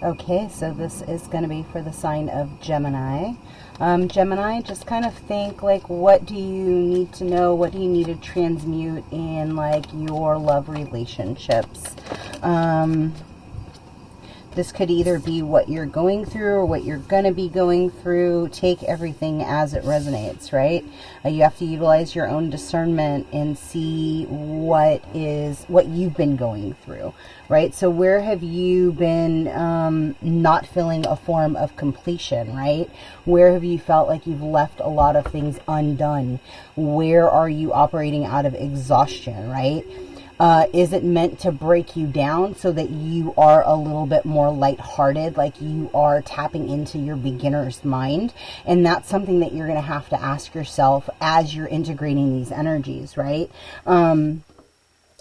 Okay, so this is going to be for the sign of Gemini. Gemini, just kind of think, like, what do you need to know? What do you need to transmute in, like, your love relationships? This could either be what you're going through or what you're going to be going through. Take everything as it resonates, right? You have to utilize your own discernment and see what you've been going through, right? So where have you been not feeling a form of completion, right? Where have you felt like you've left a lot of things undone? Where are you operating out of exhaustion, right? Is it meant to break you down so that you are a little bit more lighthearted, like you are tapping into your beginner's mind? And that's something that you're going to have to ask yourself as you're integrating these energies, right?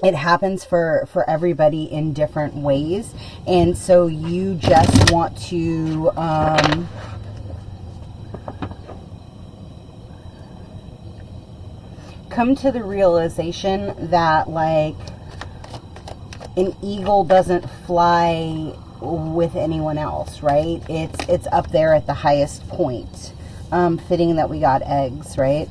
It happens for everybody in different ways. And so you just want to... come to the realization that, like, an eagle doesn't fly with anyone else, right? It's up there at the highest point. Fitting that we got eggs, right?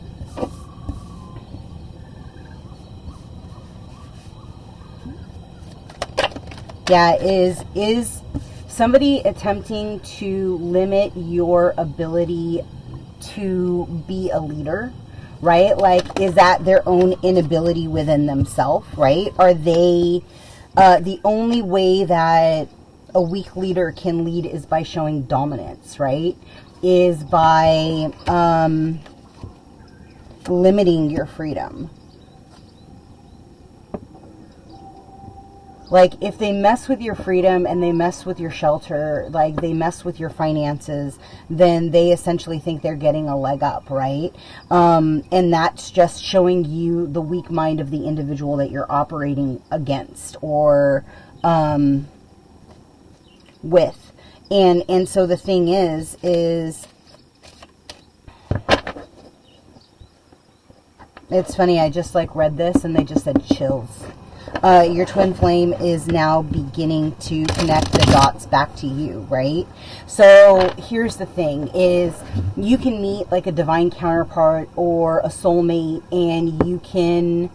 Yeah, is somebody attempting to limit your ability to be a leader? Right? Like, is that their own inability within themselves, right? Are they, the only way that a weak leader can lead is by showing dominance, right? Is by limiting your freedom. Like, if they mess with your freedom and they mess with your shelter, like they mess with your finances, then they essentially think they're getting a leg up, right? And that's just showing you the weak mind of the individual that you're operating against or with. And so the thing is it's funny, I just like read this and they just said chills. Your twin flame is now beginning to connect the dots back to you, right? So here's the thing is you can meet like a divine counterpart or a soulmate and you can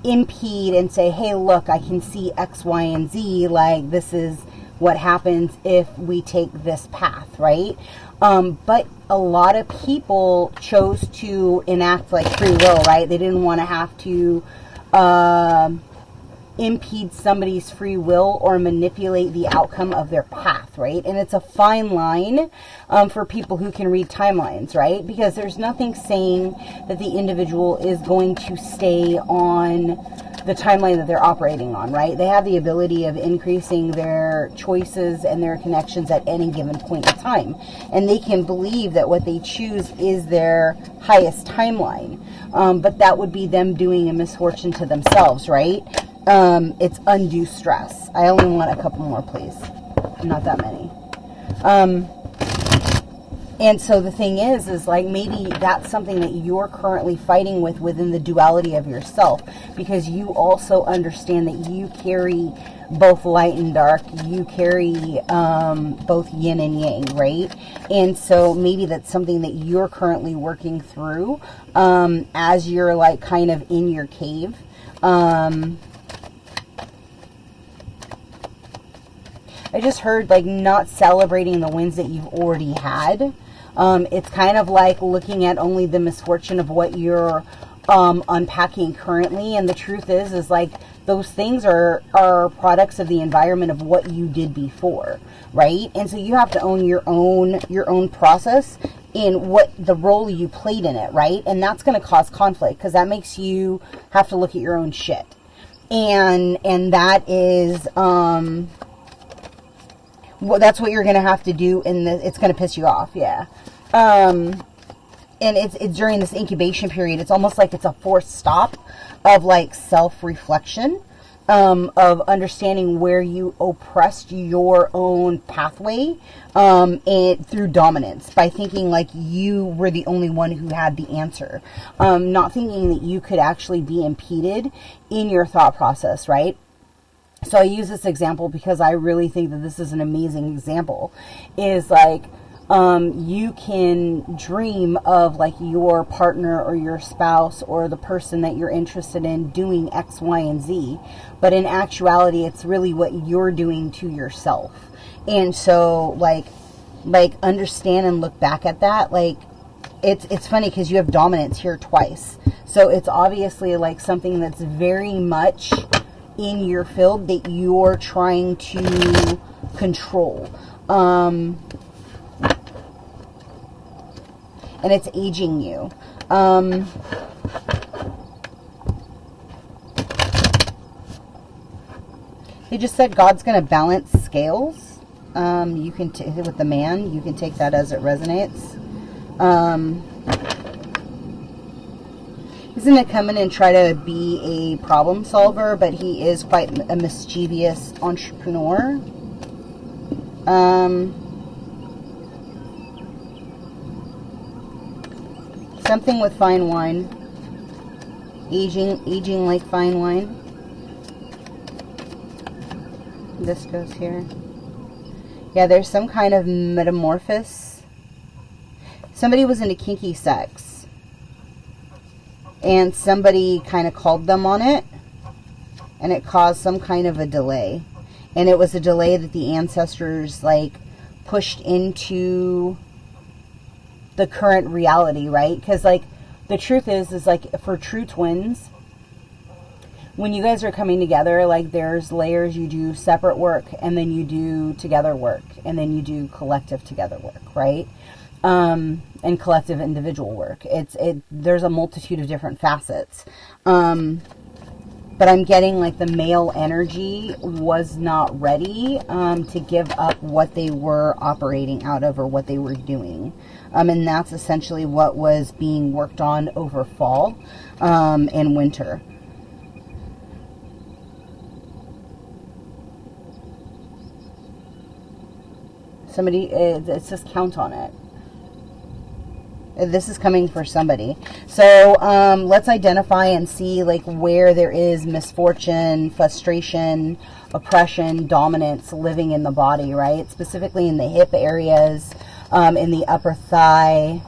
impede and say, hey, look, I can see X, Y, and Z. Like, this is what happens if we take this path, right? But a lot of people chose to enact like free will, right? They didn't want to have to impede somebody's free will or manipulate the outcome of their path, right? And it's a fine line for people who can read timelines, right? Because there's nothing saying that the individual is going to stay on the timeline that they're operating on, right? They have the ability of increasing their choices and their connections at any given point in time. And they can believe that what they choose is their highest timeline. But that would be them doing a misfortune to themselves, right? It's undue stress. I only want a couple more, please. Not that many. And so the thing is like maybe that's something that you're currently fighting with within the duality of yourself, because you also understand that you carry both light and dark. You carry both yin and yang, right? And so maybe that's something that you're currently working through as you're like kind of in your cave. I just heard like not celebrating the wins that you've already had. It's kind of like looking at only the misfortune of what you're unpacking currently. And the truth is like those things are products of the environment of what you did before, right? And so you have to own your own process in what the role you played in it, right? And that's going to cause conflict because that makes you have to look at your own shit. And that is well, that's what you're going to have to do, and it's going to piss you off, yeah. And it's during this incubation period, it's almost like it's a forced stop of like self-reflection, of understanding where you oppressed your own pathway and through dominance by thinking like you were the only one who had the answer, not thinking that you could actually be impeded in your thought process, right? So I use this example because I really think that this is an amazing example, is like, you can dream of like your partner or your spouse or the person that you're interested in doing X, Y, and Z. But in actuality, it's really what you're doing to yourself. And so like understand and look back at that. Like, it's funny because you have dominance here twice. So it's obviously like something that's very much in your field that you're trying to control. And it's aging you. They just said God's going to balance scales. You can with the man, you can take that as it resonates. He's going to come in and try to be a problem solver, but he is quite a mischievous entrepreneur. Something with fine wine. Aging like fine wine. This goes here. Yeah, there's some kind of metamorphosis. Somebody was into kinky sex. And somebody kind of called them on it. And it caused some kind of a delay. And it was a delay that the ancestors, like, pushed into the current reality, right? Because, like, the truth is like, for true twins, when you guys are coming together, like, there's layers. You do separate work, and then you do together work, and then you do collective together work, right? And collective individual work. There's a multitude of different facets. But I'm getting like the male energy was not ready to give up what they were operating out of or what they were doing. And that's essentially what was being worked on over fall and winter. Somebody, it says count on it. This is coming for somebody. So let's identify and see like where there is misfortune, frustration, oppression, dominance living in the body, right? Specifically in the hip areas, in the upper thigh,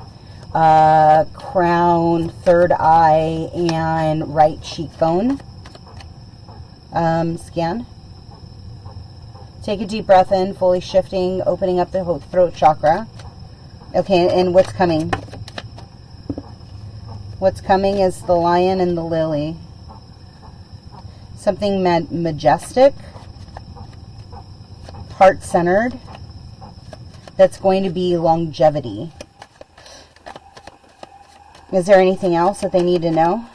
crown, third eye, and right cheekbone. Scan. Take a deep breath in, fully shifting, opening up the throat chakra. Okay, and what's coming? What's coming is the lion and the lily. Something majestic, heart-centered, that's going to be longevity. Is there anything else that they need to know?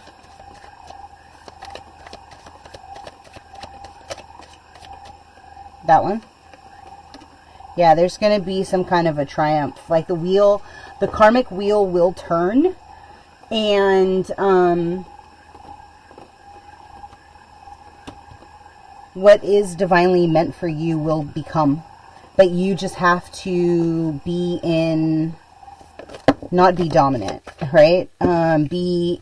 That one? Yeah, there's going to be some kind of a triumph. Like the wheel, the karmic wheel will turn. And what is divinely meant for you will become. But you just have to be in, not be dominant, right? Be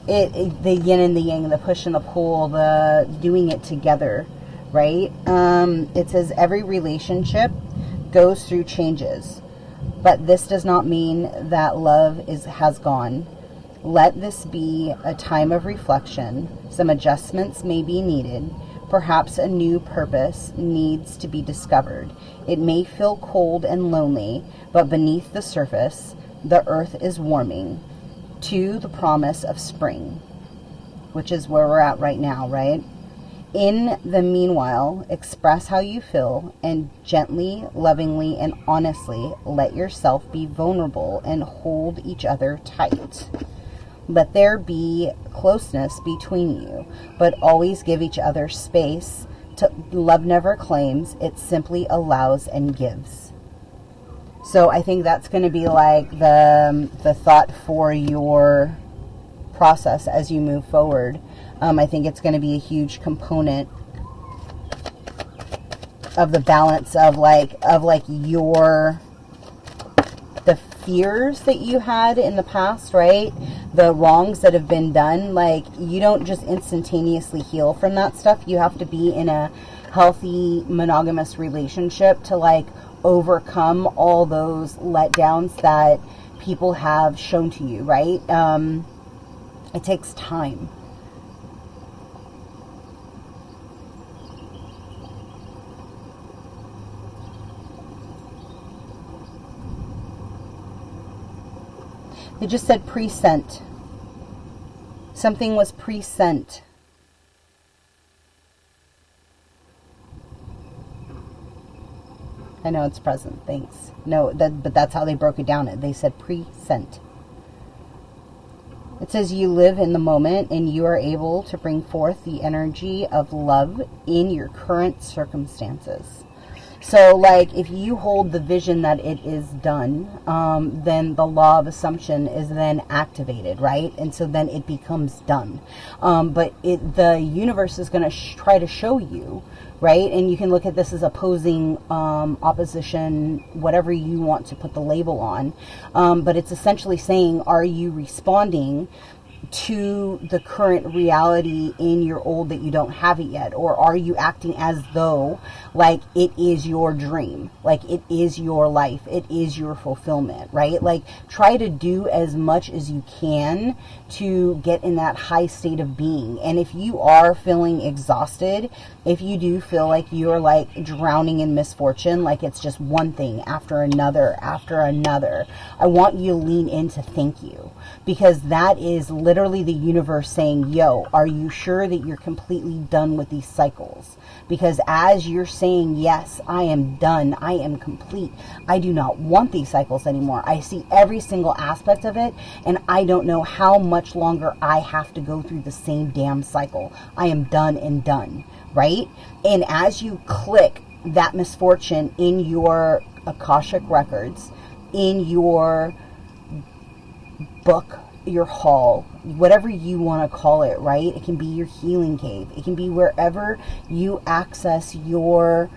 the yin and the yang, the push and the pull, the doing it together, right? It says every relationship goes through changes. But this does not mean that love has gone. Let this be a time of reflection. Some adjustments may be needed. Perhaps a new purpose needs to be discovered. It may feel cold and lonely, but beneath the surface, the earth is warming to the promise of spring, which is where we're at right now, right? In the meanwhile, express how you feel and gently, lovingly, and honestly let yourself be vulnerable and hold each other tight. Let there be closeness between you, but always give each other space. Love never claims, it simply allows and gives. So I think that's going to be like the thought for your process as you move forward. I think it's going to be a huge component of the balance of the fears that you had in the past, right? the wrongs that have been done, like, you don't just instantaneously heal from that stuff. You have to be in a healthy monogamous relationship to, like, overcome all those letdowns that people have shown to you, right? It takes time. They just said pre-sent. Something was pre-sent. I know it's present, thanks. No, but that's how they broke it down. They said pre-sent. It says you live in the moment and you are able to bring forth the energy of love in your current circumstances. So, like, if you hold the vision that it is done, then the law of assumption is then activated, right? And so then it becomes done. But the universe is going to try to show you, right? And you can look at this as opposing, opposition, whatever you want to put the label on. But it's essentially saying, are you responding to the current reality in your old that you don't have it yet? Or are you acting as though, like, it is your dream, like it is your life, it is your fulfillment, right? Like, try to do as much as you can to get in that high state of being. And if you are feeling exhausted, if you do feel like you're, like, drowning in misfortune, like it's just one thing after another, I want you to lean into thank you, because that is literally the universe saying, yo, are you sure that you're completely done with these cycles? Because as you're saying, yes, I am done, I am complete, I do not want these cycles anymore, I see every single aspect of it, and I don't know how much longer I have to go through the same damn cycle. I am done and done, right? And as you click that misfortune in your Akashic records, in your book, your hall, whatever you want to call it, right? It can be your healing cave. It can be wherever you access your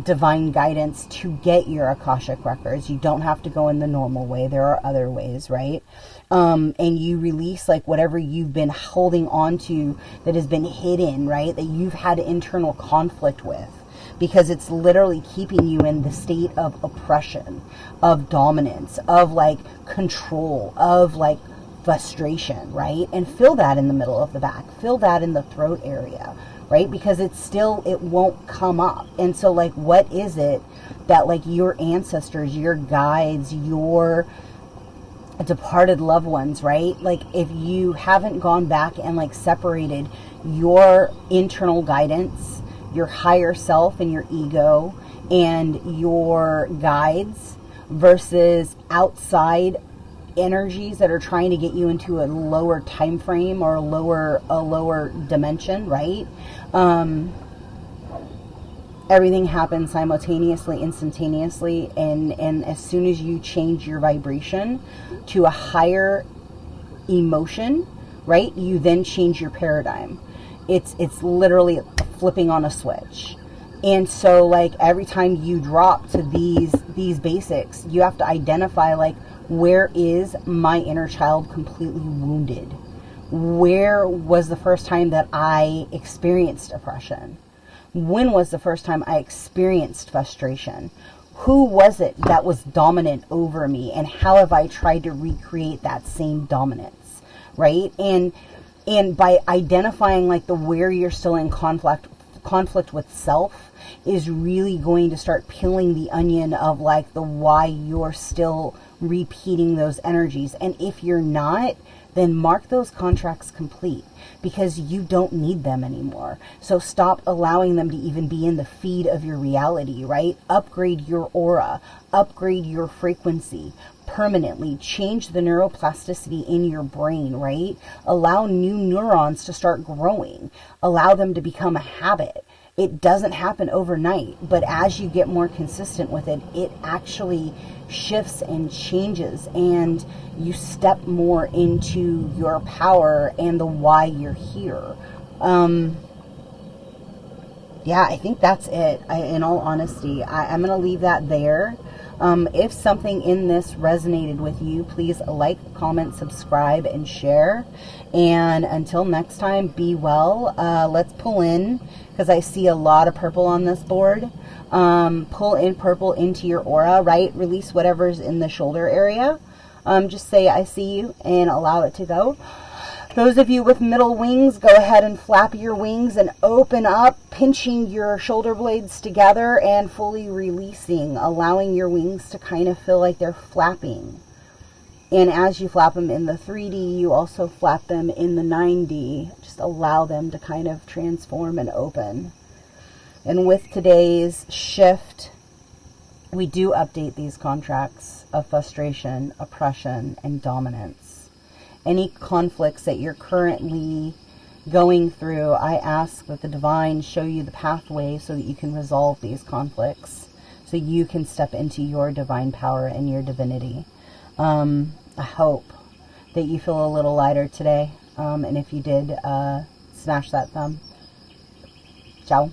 divine guidance to get your Akashic records. You don't have to go in the normal way. There are other ways, right? And you release, like, whatever you've been holding on to that has been hidden, right? That you've had internal conflict with. Because it's literally keeping you in the state of oppression, of dominance, of, like, control, of, like, frustration, right? And feel that in the middle of the back. Feel that in the throat area, right? Because it won't come up. And so, like, what is it that, like, your ancestors, your guides, your departed loved ones, right? Like, if you haven't gone back and, like, separated your internal guidance, your higher self and your ego and your guides versus outside energies that are trying to get you into a lower time frame or a lower dimension, right? Everything happens simultaneously, instantaneously, and as soon as you change your vibration to a higher emotion, right, you then change your paradigm. It's literally flipping on a switch. And so, like, every time you drop to these basics, you have to identify, like, where is my inner child completely wounded? Where was the first time that I experienced oppression? When was the first time I experienced frustration? Who was it that was dominant over me? And how have I tried to recreate that same dominance, right? And by identifying, like, the where you're still in conflict with self is really going to start peeling the onion of, like, the why you're still repeating those energies. And if you're not, then mark those contracts complete, because you don't need them anymore. So stop allowing them to even be in the feed of your reality, right? Upgrade your aura, upgrade your frequency permanently, change the neuroplasticity in your brain, right? Allow new neurons to start growing, allow them to become a habit. It doesn't happen overnight, but as you get more consistent with it, it actually shifts and changes, and you step more into your power and the why you're here. Yeah, I think that's it. In all honesty, I'm going to leave that there. If something in this resonated with you, please like, comment, subscribe, and share. And until next time, be well. Let's pull in, because I see a lot of purple on this board. Pull in purple into your aura, right? Release whatever's in the shoulder area. Just say, I see you, and allow it to go. Those of you with middle wings, go ahead and flap your wings and open up, pinching your shoulder blades together and fully releasing, allowing your wings to kind of feel like they're flapping. And as you flap them in the 3D, you also flap them in the 9D. Just allow them to kind of transform and open. And with today's shift, we do update these contracts of frustration, oppression, and dominance. Any conflicts that you're currently going through, I ask that the divine show you the pathway so that you can resolve these conflicts, so you can step into your divine power and your divinity. I hope that you feel a little lighter today. And if you did, smash that thumb. Ciao.